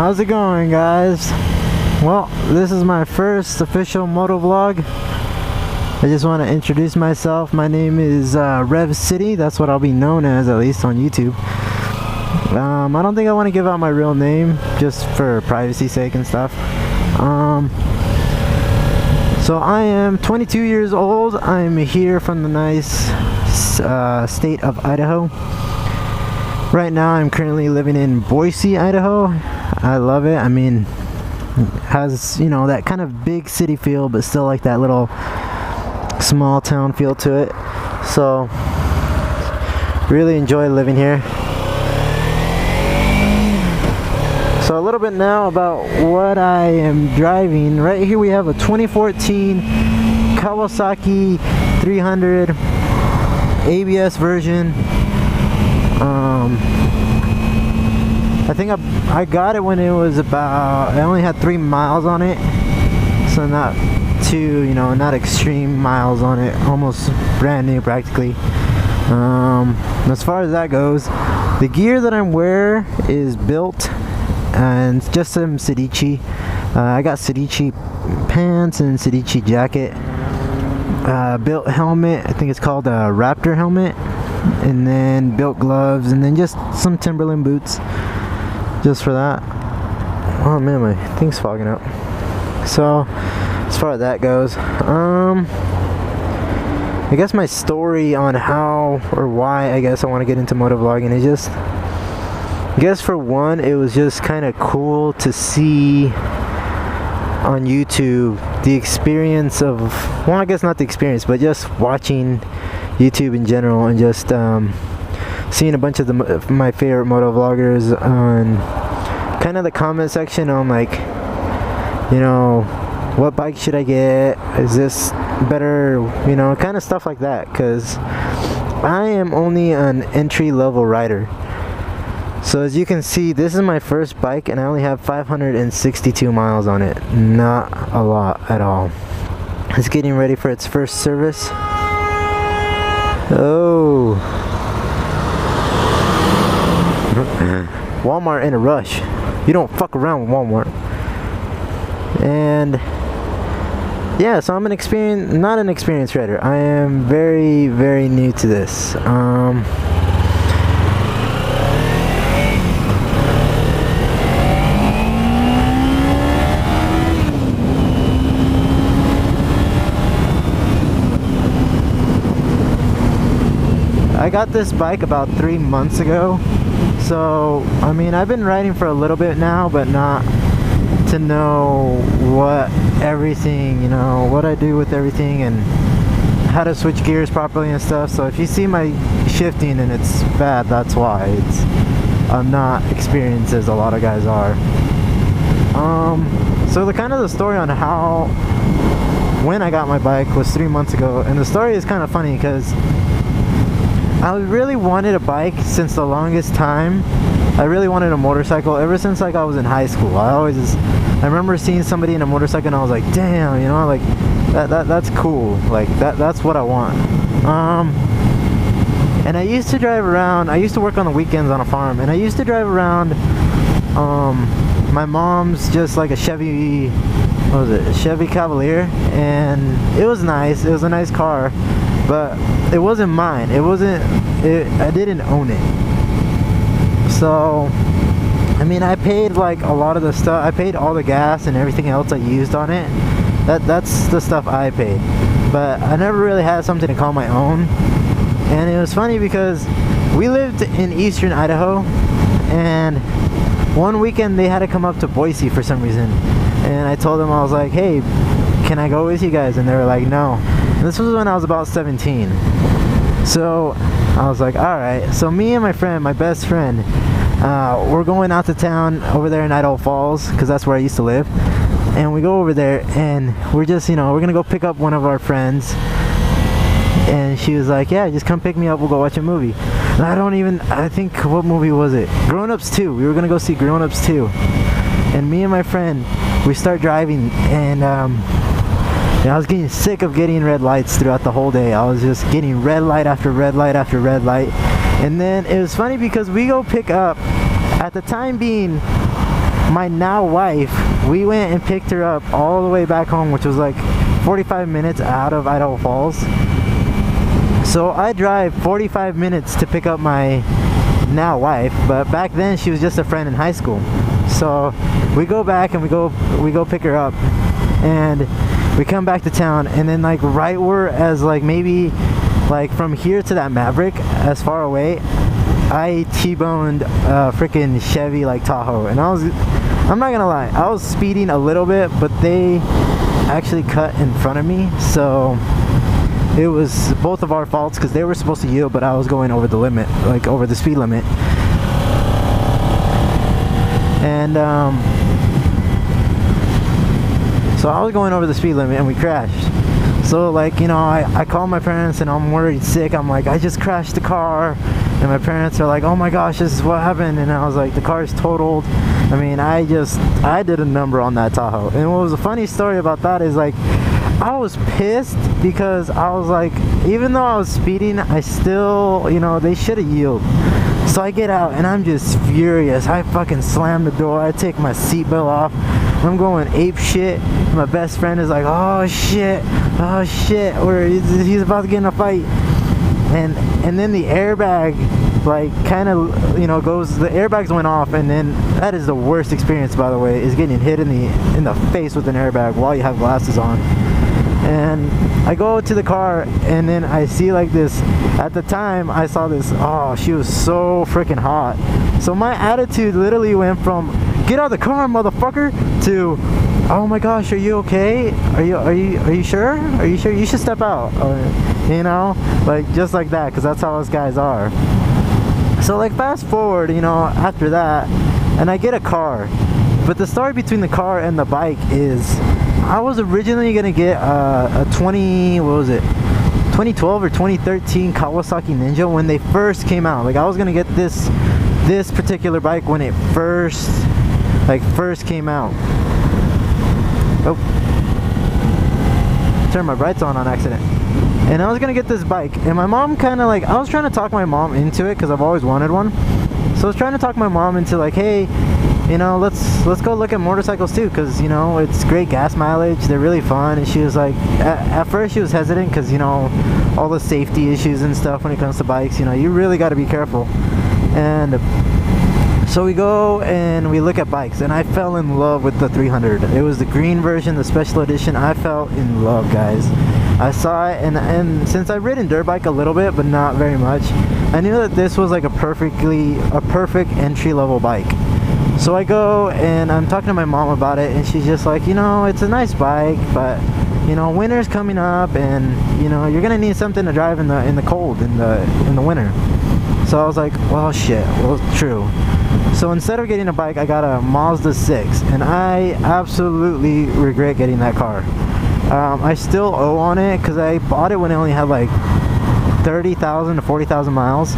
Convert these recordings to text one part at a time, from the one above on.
How's it going, guys? Well, this is my first official motovlog. I just want to introduce myself. My name is RevCity. That's what I'll be known as, at least on YouTube. I don't think I want to give out my real name, just for privacy's sake and stuff. So I am 22 years old. I'm here from the nice state of Idaho. Right now I'm currently living in Boise, Idaho. I love it. I mean, it has, you know, that kind of big city feel, but still like that little small town feel to it. So really enjoy living here. So a little bit now about what I am driving. Right here we have a 2014 Kawasaki 300 ABS version. I think I got it when it was about, I only had 3 miles on it, so not too, you know, not extreme miles on it, almost brand new practically. As far as that goes, the gear that I'm wearing is built and just some Sedici. I got Sedici pants and Sedici jacket, built helmet, I think it's called a Raptor helmet, and then built gloves, and then just some Timberland boots just for that. Oh man, my thing's fogging up. So as far as that goes, I guess my story on how or why I guess I want to get into motovlogging is just, I guess for one, it was just kind of cool to see on YouTube the experience of, well, I guess not the experience, but just watching YouTube in general, and just seeing a bunch of my favorite motovloggers on kind of the comment section on, like, you know, what bike should I get, is this better, you know, kind of stuff like that, because I am only an entry-level rider. So as you can see, this is my first bike and I only have 562 miles on it. Not a lot at all. It's getting ready for its first service. Oh, Walmart in a rush. You don't fuck around with Walmart. And yeah, so I'm not an experienced rider. I am very, very new to this. I got this bike about 3 months ago, so I mean, I've been riding for a little bit now, but not to know what everything, you know, what I do with everything and how to switch gears properly and stuff. So if you see my shifting and it's bad, that's why. I'm not experienced as a lot of guys are. So the kind of the story on how, when I got my bike was 3 months ago, and the story is kind of funny because I really wanted a bike since the longest time. I really wanted a motorcycle ever since like I was in high school. I remember seeing somebody in a motorcycle and I was like, damn, you know, like that's cool. Like that's what I want. And I used to drive around. I used to work on the weekends on a farm, and I used to drive around my mom's, just like a Chevy, what was it, a Chevy Cavalier, and it was nice. It was a nice car, but it wasn't mine. I didn't own it. So I mean, I paid like a lot of the stuff. I paid all the gas and everything else I used on it. That's the stuff I paid, but I never really had something to call my own. And it was funny because we lived in eastern Idaho, and one weekend they had to come up to Boise for some reason, and I told them, I was like, hey, can I go with you guys? And they were like, no. And this was when I was about 17. So I was like, alright. So me and my friend, my best friend, we're going out to town over there in Idaho Falls, because that's where I used to live. And we go over there and we're just, you know, we're gonna go pick up one of our friends. And she was like, yeah, just come pick me up, we'll go watch a movie. And I think, what movie was it? Grown Ups 2. We were gonna go see Grown Ups 2. And me and my friend, we start driving, and I was getting sick of getting red lights throughout the whole day. I was just getting red light after red light after red light. And then it was funny because we go pick up, at the time being, my now wife, we went and picked her up all the way back home, which was like 45 minutes out of Idaho Falls. So I drive 45 minutes to pick up my now wife, but back then she was just a friend in high school. So we go back and we go pick her up, and we come back to town, and then like right where as like maybe like from here to that Maverick, as far away, I T-boned a freaking Chevy like Tahoe, and I'm not gonna lie, I was speeding a little bit, but they actually cut in front of me, so it was both of our faults because they were supposed to yield, but I was going over the limit, like over the speed limit. And so I was going over the speed limit and we crashed. So like, you know, I called my parents and I'm worried sick. I'm like, I just crashed the car. And my parents are like, oh my gosh, this is what happened. And I was like, the car's totaled. I mean, I did a number on that Tahoe. And what was a funny story about that is like, I was pissed because I was like, even though I was speeding, I still, you know, they should have yielded. So I get out and I'm just furious. I fucking slam the door. I take my seatbelt off. I'm going ape shit. My best friend is like, oh shit, he's about to get in a fight. And then the airbag like kind of, you know, the airbags went off, and then that is the worst experience, by the way, is getting hit in the face with an airbag while you have glasses on. And I go to the car, and then I see like this, at the time I saw this, oh, she was so freaking hot. So my attitude literally went from, get out of the car, motherfucker, to, oh my gosh, are you okay? Are you sure? Are you sure? You should step out. You know, like just like that, because that's how us guys are. So like fast forward, you know, after that, and I get a car. But the story between the car and the bike is, I was originally gonna get a 2012 or 2013 Kawasaki Ninja when they first came out. Like I was gonna get this particular bike when it first came out. Oh, turned my brights on accident. And I was gonna get this bike, and my mom kind of like, I was trying to talk my mom into it because I've always wanted one. So I was trying to talk my mom into like, hey, you know, let's go look at motorcycles too, because, you know, it's great gas mileage, they're really fun. And she was like, at first she was hesitant because, you know, all the safety issues and stuff when it comes to bikes, you know, you really got to be careful. And so we go and we look at bikes, and I fell in love with the 300. It was the green version, the special edition. I fell in love, guys. I saw it, and since I've ridden dirt bike a little bit, but not very much, I knew that this was like a perfect entry-level bike. So I go and I'm talking to my mom about it, and she's just like, you know, it's a nice bike, but, you know, winter's coming up, and, you know, you're gonna need something to drive in the cold, in the winter. So I was like, well, shit, well, true. So instead of getting a bike, I got a Mazda 6, and I absolutely regret getting that car. I still owe on it because I bought it when it only had like 30,000 to 40,000 miles,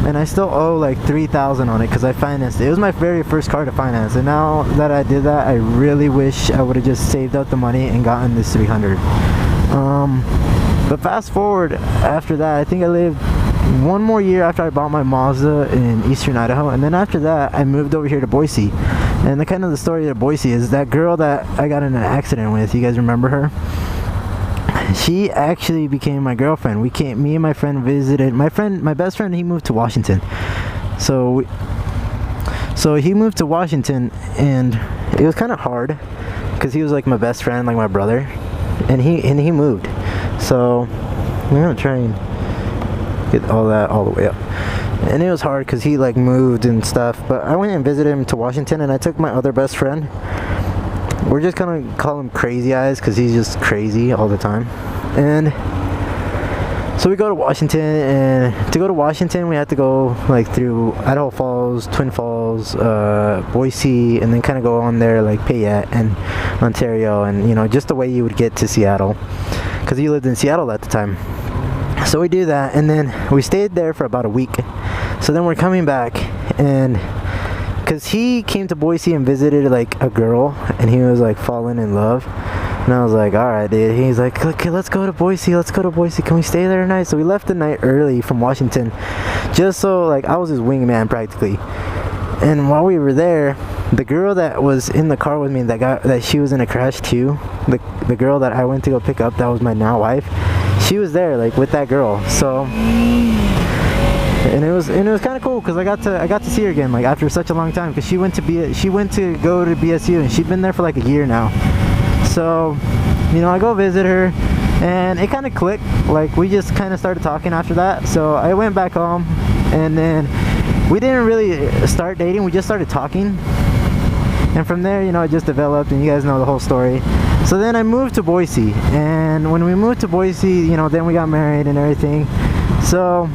and I still owe like 3,000 on it because I financed it. It was my very first car to finance, and now that I did that, I really wish I would have just saved up the money and gotten this 300. But fast forward after that, I think I lived one more year after I bought my Mazda in eastern Idaho, and then after that I moved over here to Boise. And the story of Boise is that girl that I got in an accident with, you guys remember her? She actually became my girlfriend. Me and my friend visited, my best friend, he moved to Washington. So he moved to Washington, and it was kind of hard because he was like my best friend, like my brother, and he moved. So I'm gonna try and get all that all the way up. And it was hard because he like moved and stuff, but I went and visited him to Washington, and I took my other best friend. We're just gonna call him Crazy Eyes because he's just crazy all the time. And so we go to Washington, and to go to Washington we had to go like through Idaho Falls, Twin Falls, Boise, and then kind of go on there like Payette and Ontario, and, you know, just the way you would get to Seattle because he lived in Seattle at the time. So we do that, and then we stayed there for about a week. So then we're coming back, and because he came to Boise and visited like a girl, and he was like falling in love, and I was like, all right, dude. He's like, okay, let's go to Boise, can we stay there tonight? So we left the night early from Washington, just so like I was his wingman practically. And while we were there, the girl that was in the car with me, that she was in a crash too, the girl that I went to go pick up, that was my now wife, she was there like with that girl. So and it was kind of cool because I got to see her again, like after such a long time, because she went to go to BSU, and she'd been there for like a year now. So you know, I go visit her, and it kind of clicked. Like we just kind of started talking after that. So I went back home, and then we didn't really start dating, we just started talking, and from there, you know, it just developed, and you guys know the whole story. So then I moved to Boise, and when we moved to Boise, you know, then we got married and everything. So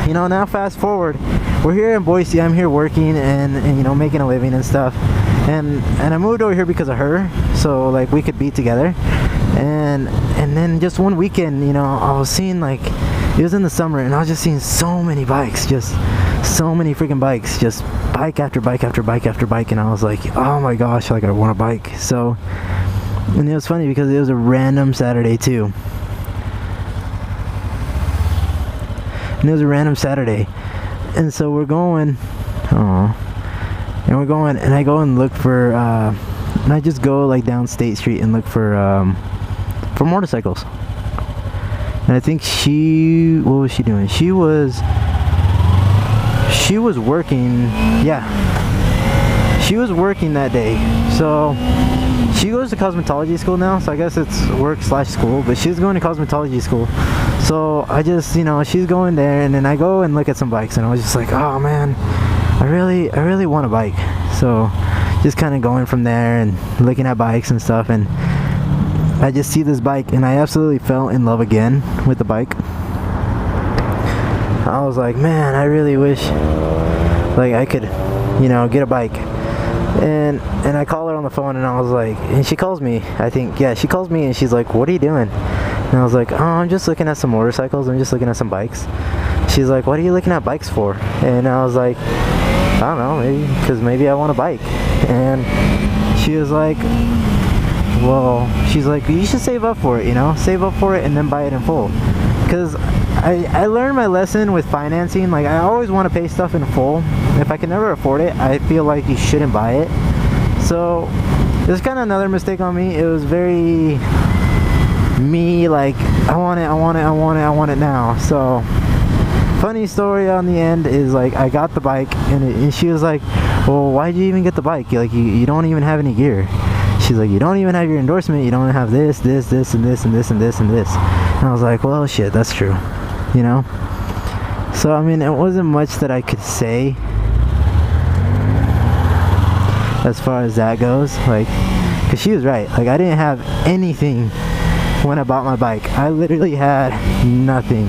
you know, now fast forward, we're here in Boise, I'm here working and you know, making a living and stuff, and I moved over here because of her, so like we could be together. And then just one weekend, you know, I was seeing, like, it was in the summer, and I was just seeing so many bikes, just so many freaking bikes, just bike after bike after bike after bike, and I was like, oh my gosh, like I want a bike. So, and it was funny because it was a random Saturday too. And it was a random Saturday, and so we're going, and I go and look for, and I just go like down State Street and look for motorcycles. And I think what was she doing? She was working, yeah, she was working that day. So she goes to cosmetology school now, so I guess it's work/school, but she's going to cosmetology school. So I just, you know, she's going there, and then I go and look at some bikes, and I was just like, oh man, I really want a bike. So just kind of going from there and looking at bikes and stuff, and I just see this bike, and I absolutely fell in love again with the bike. I was like, man, I really wish like I could, you know, get a bike. And I call her on the phone, and I was like, and she calls me, I think, yeah, she calls me, and she's like, what are you doing? And I was like, oh, I'm just looking at some motorcycles, I'm just looking at some bikes. She's like, what are you looking at bikes for? And I was like, I don't know, because maybe I want a bike. And she was like, well, she's like, you should save up for it, you know, save up for it and then buy it in full. Because I learned my lesson with financing. Like, I always want to pay stuff in full. If I can never afford it, I feel like you shouldn't buy it. So this is kind of another mistake on me. It was very me, like, I want it now. So funny story on the end is, like, I got the bike, and she was like, well, why'd you even get the bike? You don't even have any gear. She's like, you don't even have your endorsement, you don't have this, and this, and this, and this, and this. And I was like, well, shit, that's true, you know? So, I mean, it wasn't much that I could say as far as that goes, like, because she was right. Like, I didn't have anything when I bought my bike. I literally had nothing.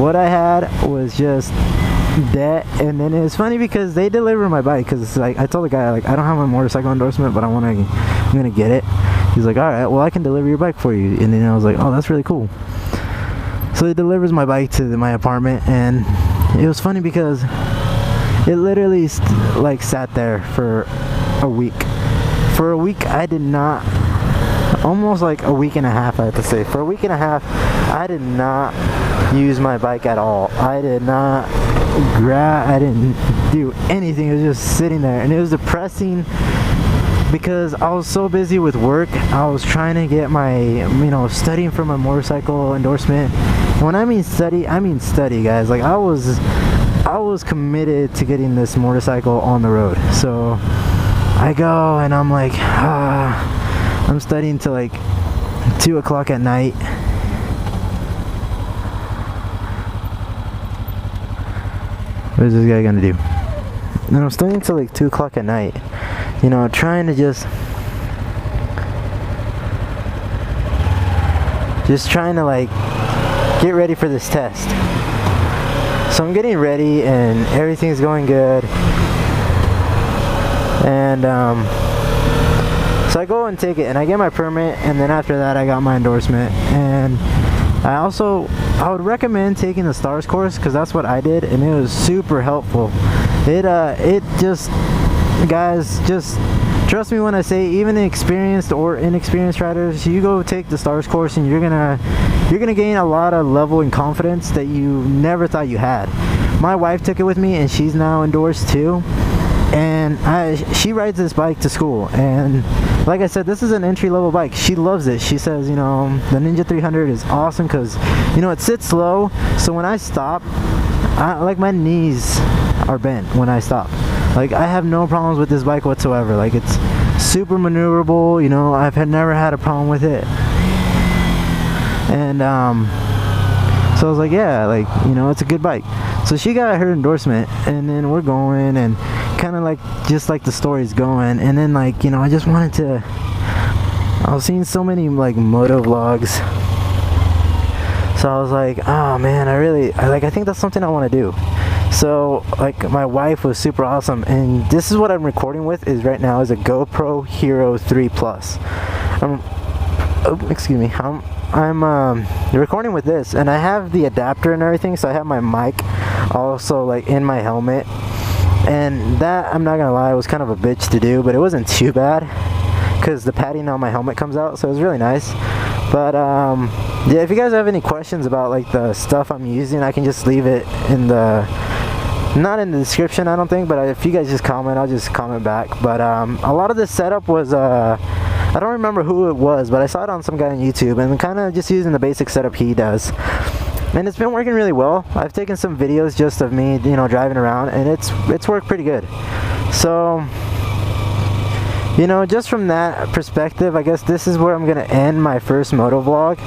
What I had was just debt. And then it's funny because they deliver my bike, because it's like, I told the guy, like, I don't have my motorcycle endorsement, but I'm gonna get it. He's like, alright, well, I can deliver your bike for you. And then I was like, oh, that's really cool. So he delivers my bike to my apartment, and it was funny because it literally like sat there for a week. For a week, I did not, almost like a week and a half, I have to say. For a week and a half, I did not use my bike at all. I did not I didn't do anything. It was just sitting there, and it was depressing because I was so busy with work. I was trying to get my, you know, studying for my motorcycle endorsement. And when I mean study, guys. Like, I was committed to getting this motorcycle on the road. So I go, and I'm like, I'm studying till like 2 o'clock at night. What is this guy gonna do? And I'm studying till like 2 o'clock at night, you know, trying to just trying to like get ready for this test. So I'm getting ready, and everything's going good, and so I go and take it, and I get my permit, and then after that I got my endorsement. And I would recommend taking the STARS course, because that's what I did, and it was super helpful. It just, guys, just trust me when I say, even experienced or inexperienced riders, you go take the STARS course, and you're gonna gain a lot of level and confidence that you never thought you had. my wife took it with me, and she's now endorsed too. And she rides this bike to school, and like I said, this is an entry-level bike. She loves it. She says, you know, the Ninja 300 is awesome because, you know, it sits low, so when I stop, like my knees are bent when I stop. Like, I have no problems with this bike whatsoever. Like, it's super maneuverable, you know. I've never had a problem with it. And so I was like, yeah, like, you know, it's a good bike. So she got her endorsement, and then we're going, and kind of like just like the story's going, and then like, you know, I just wanted to, I was seeing so many like moto vlogs, so I was like, oh man, I think that's something I want to do. So like, my wife was super awesome, and this is what I'm recording with is right now is a GoPro Hero 3 Plus. Excuse me, I'm recording with this, and I have the adapter and everything, so I have my mic also like in my helmet, and that, I'm not gonna lie, was kind of a bitch to do, but it wasn't too bad because the padding on my helmet comes out, so it was really nice. But yeah, if you guys have any questions about like the stuff I'm using, I can just leave it in the, not in the description, I don't think, but if you guys just comment, I'll just comment back. But a lot of this setup was I don't remember who it was, but I saw it on some guy on YouTube, and kind of just using the basic setup he does, and it's been working really well. I've taken some videos just of me, you know, driving around, and it's worked pretty good. So, you know, just from that perspective, I guess this is where I'm gonna end my first moto vlog.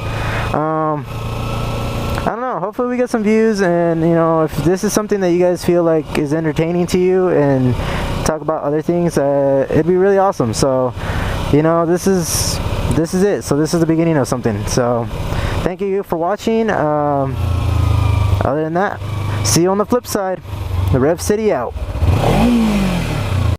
I don't know, hopefully we get some views, and you know, if this is something that you guys feel like is entertaining to you and talk about other things, it'd be really awesome. So, you know, this is it. So this is the beginning of something. So thank you for watching. Other than that, see you on the flip side. The RevCity out.